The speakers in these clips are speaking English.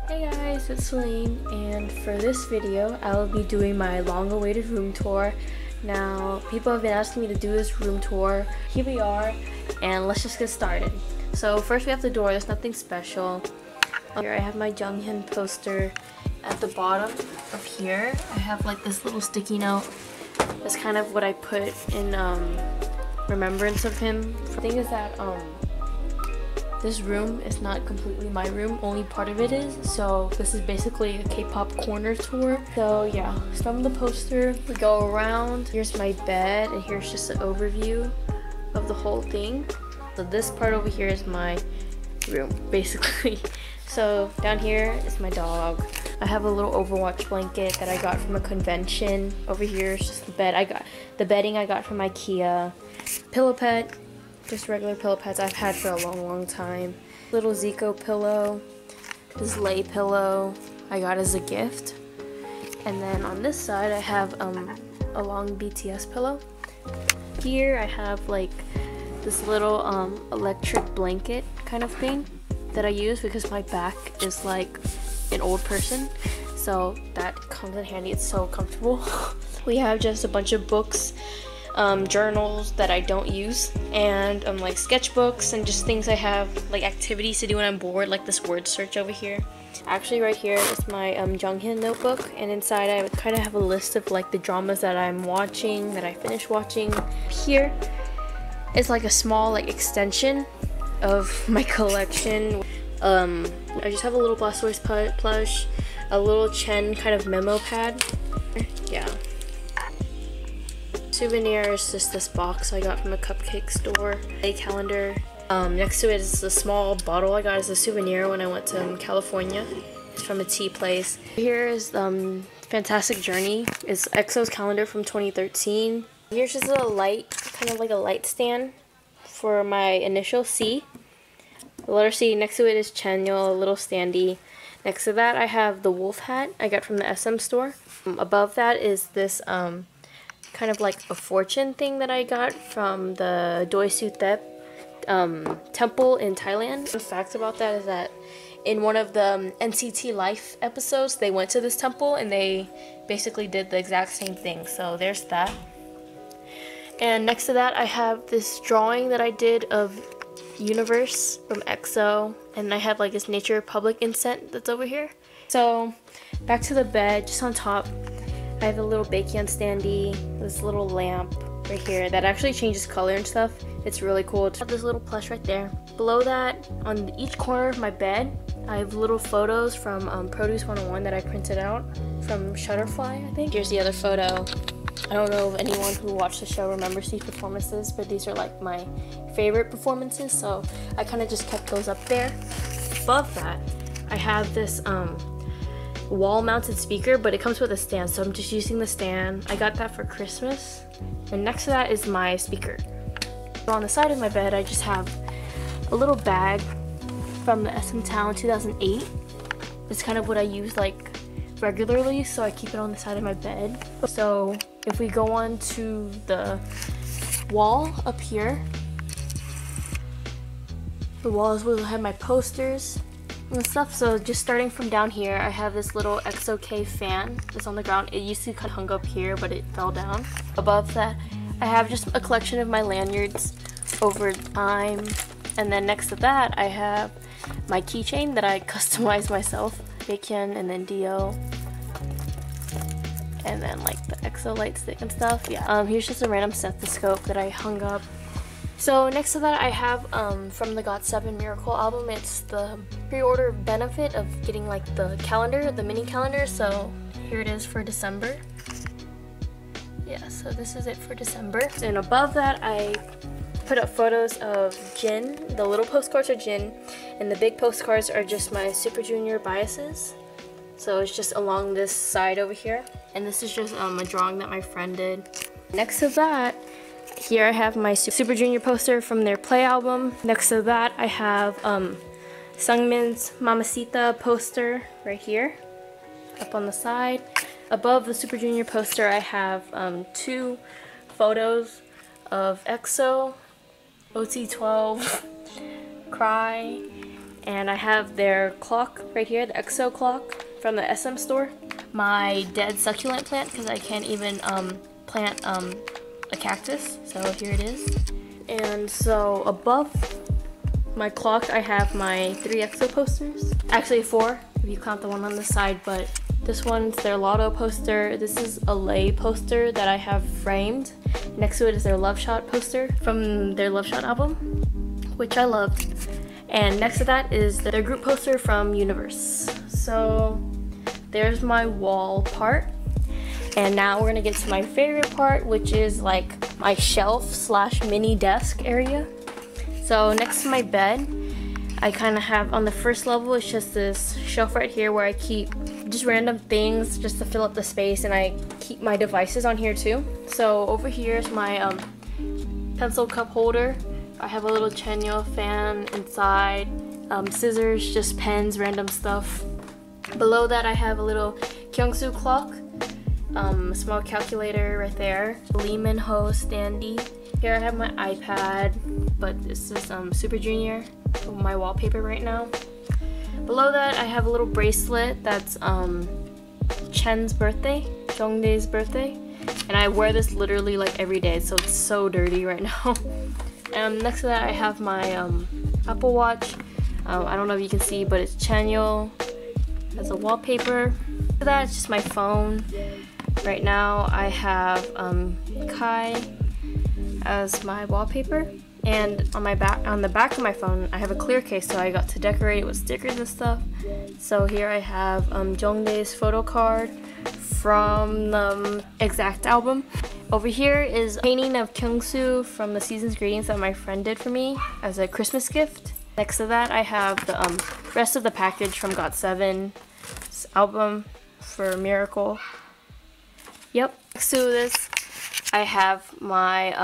Hey guys, it's Celine, and for this video, I will be doing my long-awaited room tour. Now, people have been asking me to do this room tour. Here we are, and let's just get started. So first we have the door. There's nothing special. Here I have my Junghyun poster. At the bottom of here, I have like this little sticky note. That's kind of what I put in remembrance of him. The thing is that this room is not completely my room, only part of it is, so this is basically a K-pop corner tour. So yeah, from the poster, we go around. Here's my bed, and here's just an overview of the whole thing. So this part over here is my room, basically. So down here is my dog. I have a little Overwatch blanket that I got from a convention. Over here is just the bed. The bedding I got from IKEA. Pillow pet. Just regular pillow pads I've had for a long time. Little Zico pillow. This lay pillow I got as a gift. And then on this side I have a long BTS pillow. Here I have like this little electric blanket kind of thing that I use because my back is like an old person. So that comes in handy. It's so comfortable. We have just a bunch of books. Journals that I don't use, and like sketchbooks and just things I have, like activities to do when I'm bored, like this word search over here. Actually right here is my Junghyun notebook, and inside I kind of have a list of like the dramas that I'm watching, that I finished watching. Here is like a small like extension of my collection. I just have a little Blastoise plush, a little Chen kind of memo pad. Yeah. Souvenir is just this box I got from a cupcake store. A calendar. Next to it is a small bottle I got as a souvenir when I went to California. It's from a tea place. Here is Fantastic Journey. It's EXO's calendar from 2013. Here's just a light, kind of like a light stand for my initial C. The letter C. Next to it is Chanyeol, a little standee. Next to that I have the wolf hat I got from the SM store. Above that is this kind of like a fortune thing that I got from the Doi Suthep temple in Thailand. Fun fact about that is that in one of the NCT Life episodes, they went to this temple and they basically did the exact same thing. So there's that. And next to that, I have this drawing that I did of Universe from EXO, and I have like this Nature Republic incense that's over here. So back to the bed, just on top, I have a little Baekhyun standee, this little lamp right here that actually changes color and stuff. It's really cool. I have this little plush right there. Below that, on each corner of my bed, I have little photos from Produce 101 that I printed out from Shutterfly, I think. Here's the other photo. I don't know if anyone who watched the show remembers these performances, but these are like my favorite performances, so I kind of just kept those up there. Above that, I have this wall-mounted speaker, but it comes with a stand, so I'm just using the stand. I got that for Christmas. And next to that is my speaker. On the side of my bed, I just have a little bag from the SM Town 2008. It's kind of what I use like regularly, so I keep it on the side of my bed. So if we go on to the wall up here, the walls will have my posters and stuff. So just starting from down here, I have this little EXO-K fan that's on the ground. It used to kind of hung up here, but it fell down. Above that, I have just a collection of my lanyards over time. And then next to that, I have my keychain that I customized myself. Baekhyun and then Dio. And then like the EXO light stick and stuff. Yeah. Here's just a random stethoscope that I hung up. So next to that, I have from the GOT7 Miracle album. It's the pre-order benefit of getting like the calendar, the mini calendar. So here it is for December. Yeah, so this is it for December. And above that, I put up photos of Jin. The little postcards are Jin, and the big postcards are just my Super Junior biases. So it's just along this side over here. And this is just a drawing that my friend did. Next to that, here I have my Super Junior poster from their Play album. Next to that, I have Sungmin's Mamacita poster right here, up on the side. Above the Super Junior poster, I have two photos of EXO, OT12, Cry, And I have their clock right here, the EXO clock from the SM store. My dead succulent plant, because I can't even plant a cactus. So here it is. And so above my clock, I have my 3 EXO posters. Actually 4, if you count the one on the side, but this one's their Lotto poster. This is a Lay poster that I have framed. Next to it is their Love Shot poster from their Love Shot album, which I loved. And next to that is their group poster from Universe. So there's my wall part. And now we're gonna get to my favorite part, which is like my shelf slash mini desk area. So next to my bed, I kind of have on the first level, it's just this shelf right here where I keep just random things just to fill up the space, and I keep my devices on here too. So over here is my pencil cup holder. I have a little Chanyeol fan inside, scissors, just pens, random stuff. Below that I have a little Kyungsoo clock, a small calculator right there, Lee Min-ho standee. Here I have my iPad, but this is Super Junior, my wallpaper right now. Below that I have a little bracelet that's Chen's birthday, Jongdae's birthday, and I wear this literally like every day, so it's so dirty right now. And next to that I have my Apple Watch. I don't know if you can see, but it's Chanyeol as a wallpaper. After that, it's just my phone. Right now I have Kai as my wallpaper, and on the back of my phone I have a clear case, so I got to decorate it with stickers and stuff. So here I have Jongdae's photo card from the Exact album. Over here is a painting of Kyungsoo from the Season's Greetings that my friend did for me as a Christmas gift. Next to that I have the rest of the package from GOT7's album for Miracle. Yep. Next to this I have my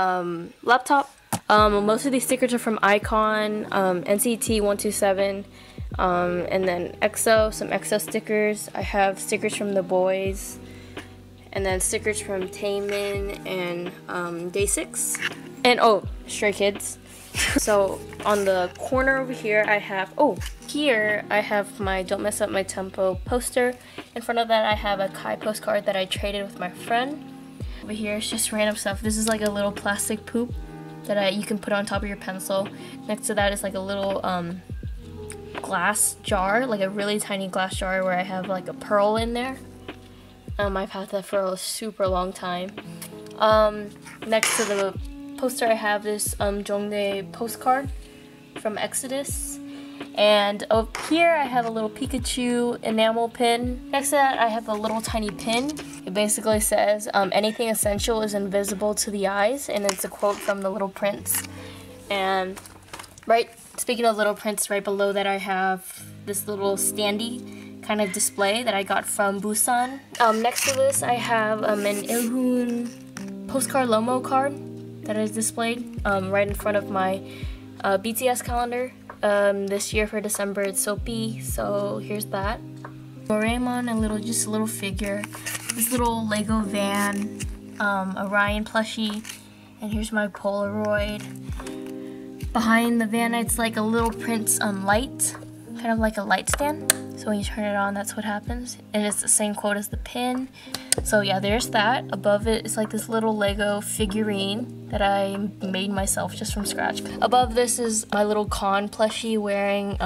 laptop. Most of these stickers are from iKON, NCT 127, and then EXO, some EXO stickers. I have stickers from The Boys, and then stickers from Taemin and Day6, and oh, Stray Kids. So on the corner over here I have, here I have my Don't Mess Up My Tempo poster. In front of that I have a Kai postcard that I traded with my friend. Over here it's just random stuff. This is like a little plastic poop that you can put on top of your pencil. Next to that is like a little glass jar, like a really tiny glass jar where I have like a pearl in there. I've had that for a super long time. Next to the poster I have this Jongdae postcard from Exodus. And up here I have a little Pikachu enamel pin. Next to that I have a little tiny pin. It basically says, anything essential is invisible to the eyes, and it's a quote from The Little Prince. And speaking of Little Prince, right below that I have this little standee kind of display that I got from Busan. Next to this I have an Ilhoon postcard Lomo card that is displayed right in front of my BTS calendar. This year for December it's Soapy, so here's that. Doraemon, just a little figure. This little Lego van, Orion plushie, and here's my Polaroid. Behind the van it's like a Little Prince light, kind of like a light stand. So when you turn it on, that's what happens. And it's the same quote as the pin. So yeah, there's that. Above it is like this little Lego figurine that I made myself just from scratch. Above this is my little Con plushie wearing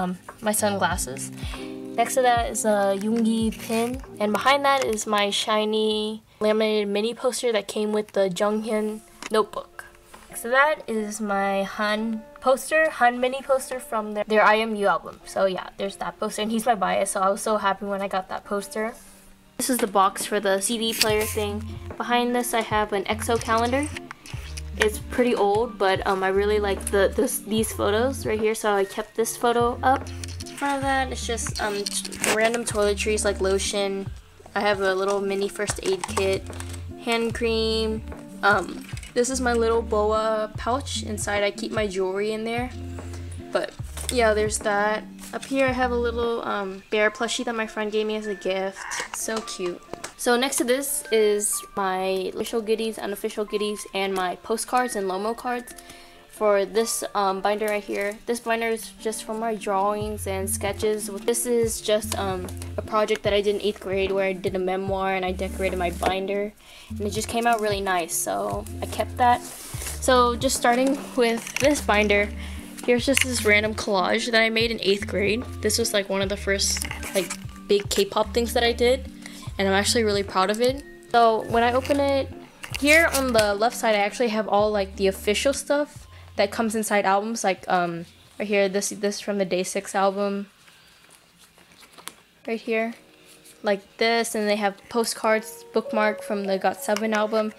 my sunglasses. Next to that is a Yoongi pin. And behind that is my shiny laminated mini poster that came with the Jonghyun notebook. Next to that is my Han mini poster from their IMU album. So yeah, there's that poster, and he's my bias, so I was so happy when I got that poster. This is the box for the CD player thing. Behind this I have an EXO calendar. It's pretty old, but I really like these photos right here, so I kept this photo up. In front of that it's just random toiletries like lotion. I have a little mini first aid kit, hand cream. This is my little boa pouch. Inside I keep my jewelry in there. But yeah, there's that. Up here I have a little bear plushie that my friend gave me as a gift. So cute. So next to this is my official goodies, unofficial goodies, and my postcards and Lomo cards for this binder right here. This binder is just for my drawings and sketches. This is just a project that I did in 8th grade where I did a memoir and I decorated my binder, and it just came out really nice, so I kept that. So just starting with this binder, here's just this random collage that I made in 8th grade. This was like one of the first like big K-pop things that I did, and I'm actually really proud of it. So when I open it, here on the left side I actually have all like the official stuff that comes inside albums, like right here, this from the Day 6 album right here, like this, and they have postcards bookmark from the GOT7 album.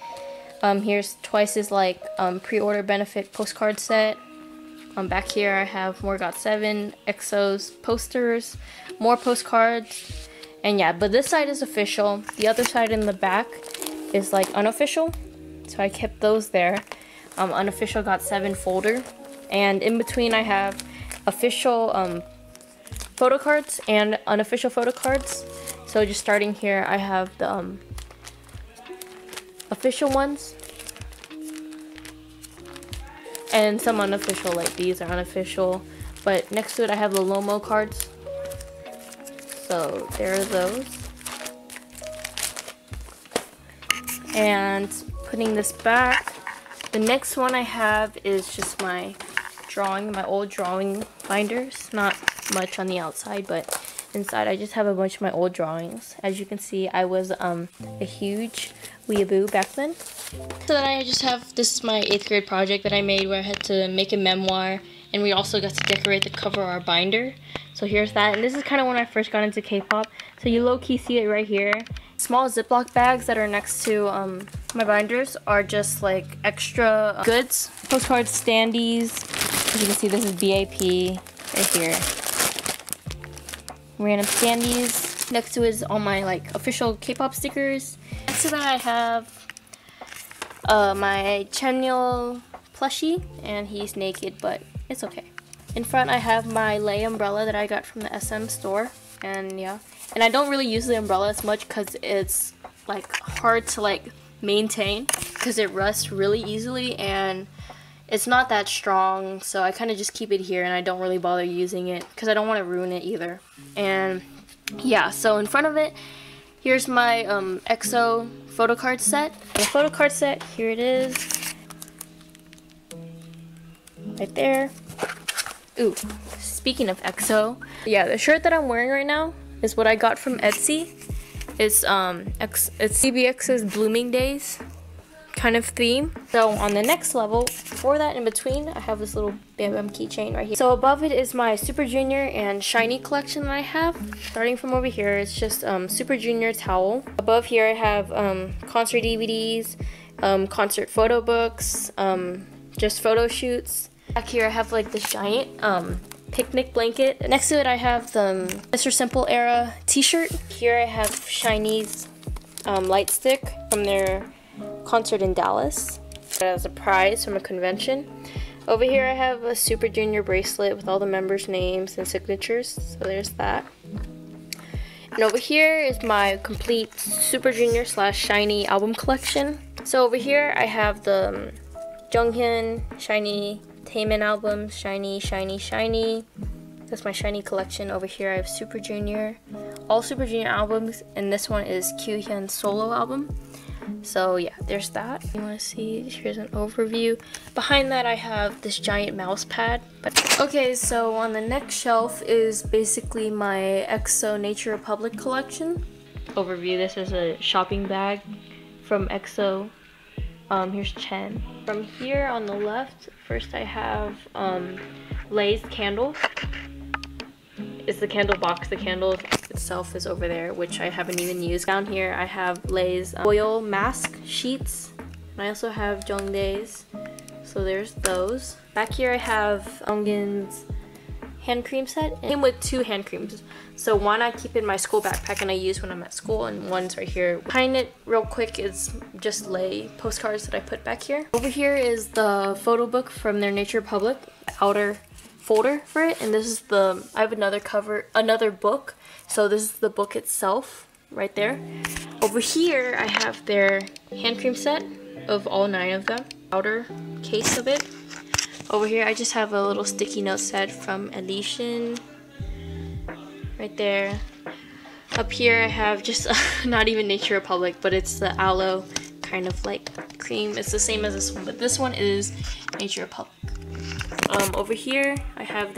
Here's Twice's like pre-order benefit postcard set. Back here I have more GOT7, EXO's posters, more postcards, and yeah, but this side is official. The other side in the back is like unofficial, so I kept those there. Unofficial GOT7 folder, and in between I have official photo cards and unofficial photo cards. So just starting here, I have the official ones and some unofficial, like these are unofficial, but next to it I have the Lomo cards. So there are those. And putting this back, the next one I have is just my old drawing binders. Not much on the outside, but inside I just have a bunch of my old drawings. As you can see, I was a huge weeaboo back then. So then I just have, this is my 8th grade project that I made where I had to make a memoir, and we also got to decorate the cover of our binder. So here's that, and this is kind of when I first got into K-pop. So you low-key see it right here. Small Ziploc bags that are next to my binders are just like extra goods. Postcard standees. As you can see, this is BAP right here. Random standees. Next to it is all my like official K-pop stickers. Next to that I have my Chanyeol plushie, and he's naked, but it's okay. In front I have my Lay umbrella that I got from the SM store, and yeah. And I don't really use the umbrella as much because it's like hard to like maintain because it rusts really easily and it's not that strong, so I kind of just keep it here and I don't really bother using it because I don't want to ruin it either. And yeah, so in front of it, here's my EXO photo card set. The photo card set, here it is. Right there. Ooh, speaking of EXO, yeah, the shirt that I'm wearing right now is what I got from Etsy. It's CBX's Blooming Days kind of theme. So on the next level, for that in between, I have this little Bam Bam keychain right here. So above it is my Super Junior and SHINee collection that I have. Starting from over here, it's just Super Junior towel. Above here I have concert DVDs, concert photo books, just photo shoots. Back here I have like this giant picnic blanket. Next to it I have the Mr. Simple era t-shirt. Here I have SHINee's light stick from their concert in Dallas as a prize from a convention. Over here I have a Super Junior bracelet with all the members' names and signatures, so there's that. And over here is my complete Super Junior / SHINee album collection. So over here I have the Jonghyun, SHINee, Taemin albums, SHINee. That's my SHINee collection. Over here I have Super Junior, all Super Junior albums, and this one is Kyuhyun's solo album. So yeah, there's that. You want to see, here's an overview. Behind that I have this giant mouse pad. But okay, so on the next shelf is basically my EXO Nature Republic collection. Overview, this is a shopping bag from EXO. Here's Chen. From here on the left, first I have Lay's candle. It's the candle box. The candle itself is over there, which I haven't even used. Down here I have Lay's oil mask sheets, and I also have Jongdae's, so there's those. Back here I have Eungin's hand cream set. It came with 2 hand creams, so one I keep in my school backpack and I use when I'm at school, and one's right here. Behind it real quick is just Lay postcards that I put back here. Over here is the photo book from their Nature Republic outer folder for it, and this is the, I have another book, so this is the book itself right there. Over here I have their hand cream set of all 9 of them, outer case of it. Over here I just have a little sticky note set from Elysian. Right there. Up here I have just not even Nature Republic, but it's the aloe kind of like cream. It's the same as this one, but this one is Nature Republic. Over here I have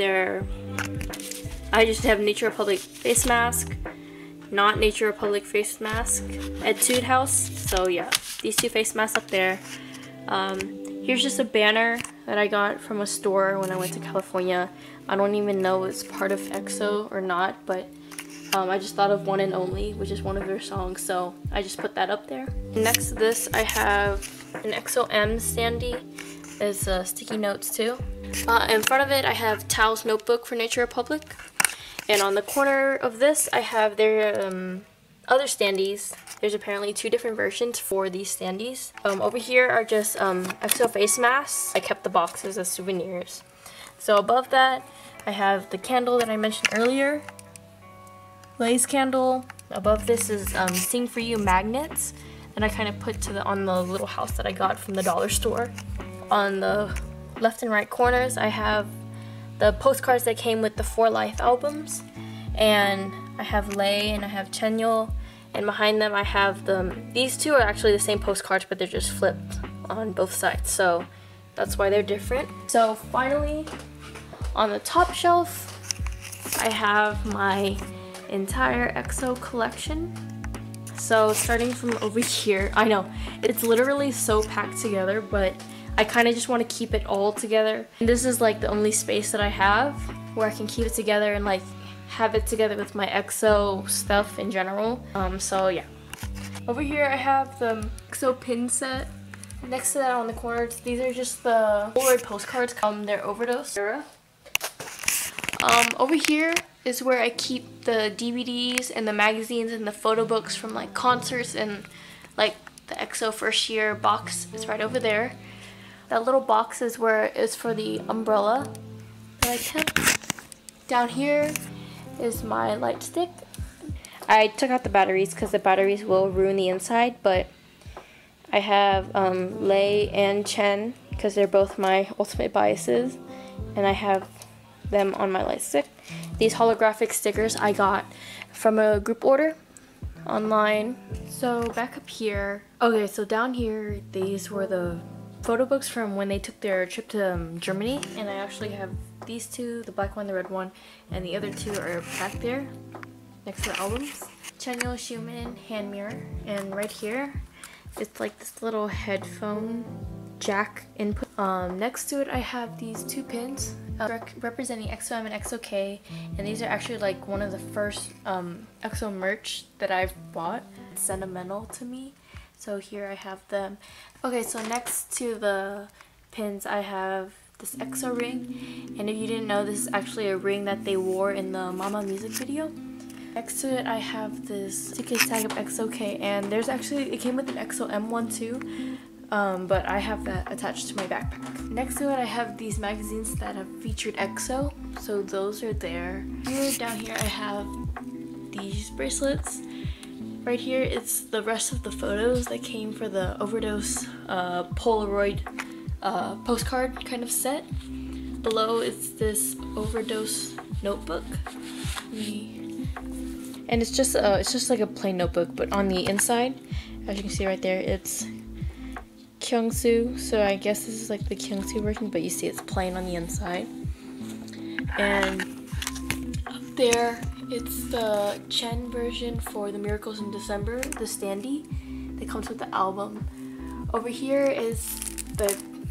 I just have Nature Republic face mask, not Nature Republic face mask, Etude House. So yeah, these two face masks up there. Here's just a banner that I got from a store when I went to California. I don't even know if it's part of EXO or not, but I just thought of One and Only, which is one of their songs, so I just put that up there. Next to this, I have an EXO-M standee. There's sticky notes too. In front of it, I have Tao's notebook for Nature Republic. And on the corner of this, I have their other standees. There's apparently two different versions for these standees. Over here are just EXO face masks. I kept the boxes as souvenirs. So above that, I have the candle that I mentioned earlier. Lay's candle. Above this is Sing For You magnets. And I kind of put on the little house that I got from the dollar store. On the left and right corners, I have the postcards that came with the 4 Life albums. And I have Lay and I have Chenyol. And behind them I have these two are actually the same postcards, but they're just flipped on both sides. So that's why they're different. So finally, on the top shelf, I have my entire EXO collection. So starting from over here, I know it's literally so packed together, but I kind of just want to keep it all together. And this is like the only space that I have where I can keep it together and like have it together with my EXO stuff in general. So yeah. Over here I have the EXO pin set. Next to that on the corners, these are just the Polaroid postcards. They're Overdose era. Over here is where I keep the DVDs and the magazines and the photo books from like concerts and like the EXO first year box is right over there. That little box is where it's for the umbrella that I kept. Down here is my light stick. I took out the batteries because the batteries will ruin the inside, but I have Lay and Chen because they're both my ultimate biases, and I have them on my light stick. These holographic stickers I got from a group order online. So back up here, okay, so down here these were the photo books from when they took their trip to Germany, and I actually have these two, the black one, the red one, and the other two are back there next to the albums. Chenyol, Xiumin, hand mirror, and right here it's like this little headphone jack input. Next to it I have these two pins representing EXO-M and EXO-K, and these are actually like one of the first EXO merch that I've bought. It's sentimental to me, so here I have them. Okay, so next to the pins I have this EXO ring, and if you didn't know, this is actually a ring that they wore in the Mama music video. Next to it I have this suitcase tag of EXO-K, and there's actually, it came with an EXO-M one too, but I have that attached to my backpack. Next to it I have these magazines that have featured EXO, so those are there. Here, down here I have these bracelets. Right here it's the rest of the photos that came for the Overdose Polaroid postcard kind of set. Below it's this Overdose notebook. And it's just like a plain notebook, but on the inside, as you can see right there, it's Kyungsoo. So I guess this is like the Kyungsoo version, but you see it's plain on the inside. And up there, it's the Chen version for the Miracles in December, the standee that comes with the album. Over here is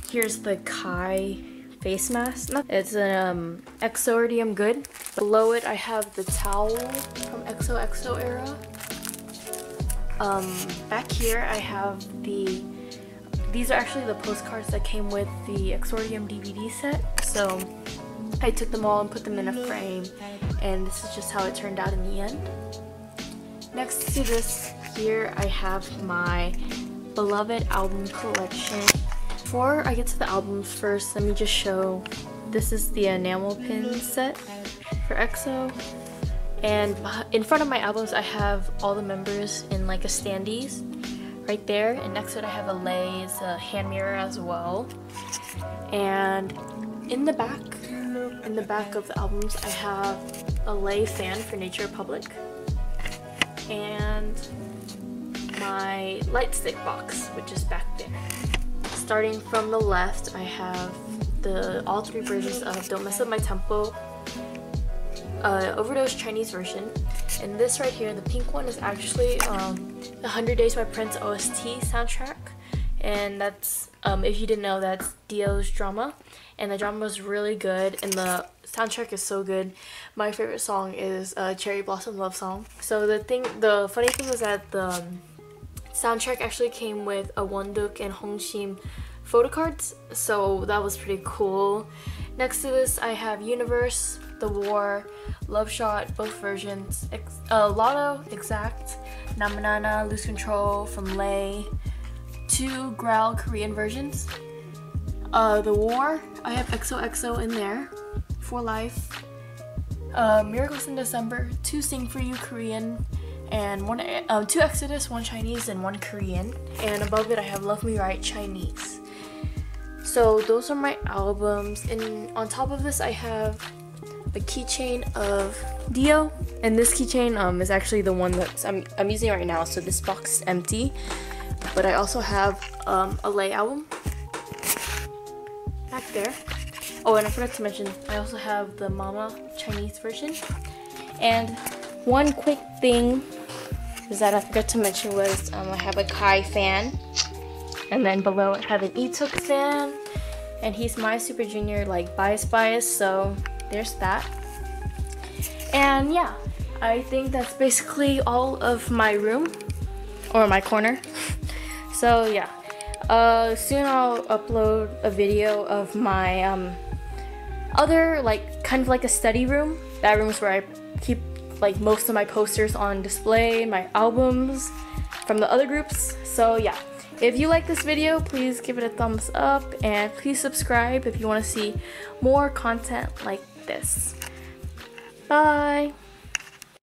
here's the Kai face mask. It's an EXO-RDM Good. Below it I have the towel from EXO era. Back here I have these are actually the postcards that came with the EXO-RDM DVD set. So I took them all and put them in a frame, and this is just how it turned out in the end. Next to this here I have my beloved album collection. Before I get to the albums first, let me just show, this is the enamel pin set for EXO, and in front of my albums I have all the members in like a standees right there, and next to it I have a Lay's hand mirror as well. And in the back of the albums, I have a Lay fan for Nature Republic and my light stick box, which is back there. Starting from the left, I have all 3 versions of Don't Mess Up My Tempo, Overdose Chinese version, and this right here, the pink one, is actually the 100 Days by Prince OST soundtrack, and that's, if you didn't know, that's Dio's drama, and the drama was really good, and the soundtrack is so good. My favorite song is Cherry Blossom Love Song. So the funny thing was that the soundtrack actually came with a Wonduk and Hongshim photo cards, so that was pretty cool. Next to this, I have Universe, The War, Love Shot, both versions, Lotto, Exact, Namanana, Lose Control from Lay, 2 Growl Korean versions. The War, I have XOXO in there, For Life, Miracles in December, 2 Sing For You Korean, and 2 Exodus, 1 Chinese, and 1 Korean. And above it, I have Love Me Right Chinese. So those are my albums, and on top of this, I have a keychain of Dio, and this keychain is actually the one that I'm using right now. So this box is empty, but I also have a Lay album back there. Oh, and I forgot to mention, I also have the Mama Chinese version. And one quick thing is that I forgot to mention was I have a Kai fan, and then below I have an Etuk fan, and he's my Super Junior like bias, so there's that. And yeah, I think that's basically all of my room, or my corner. So yeah, soon I'll upload a video of my other, like, kind of like a study room. That room is where I keep like most of my posters on display, my albums from the other groups. So yeah, if you like this video, please give it a thumbs up, and please subscribe if you want to see more content like this. Bye!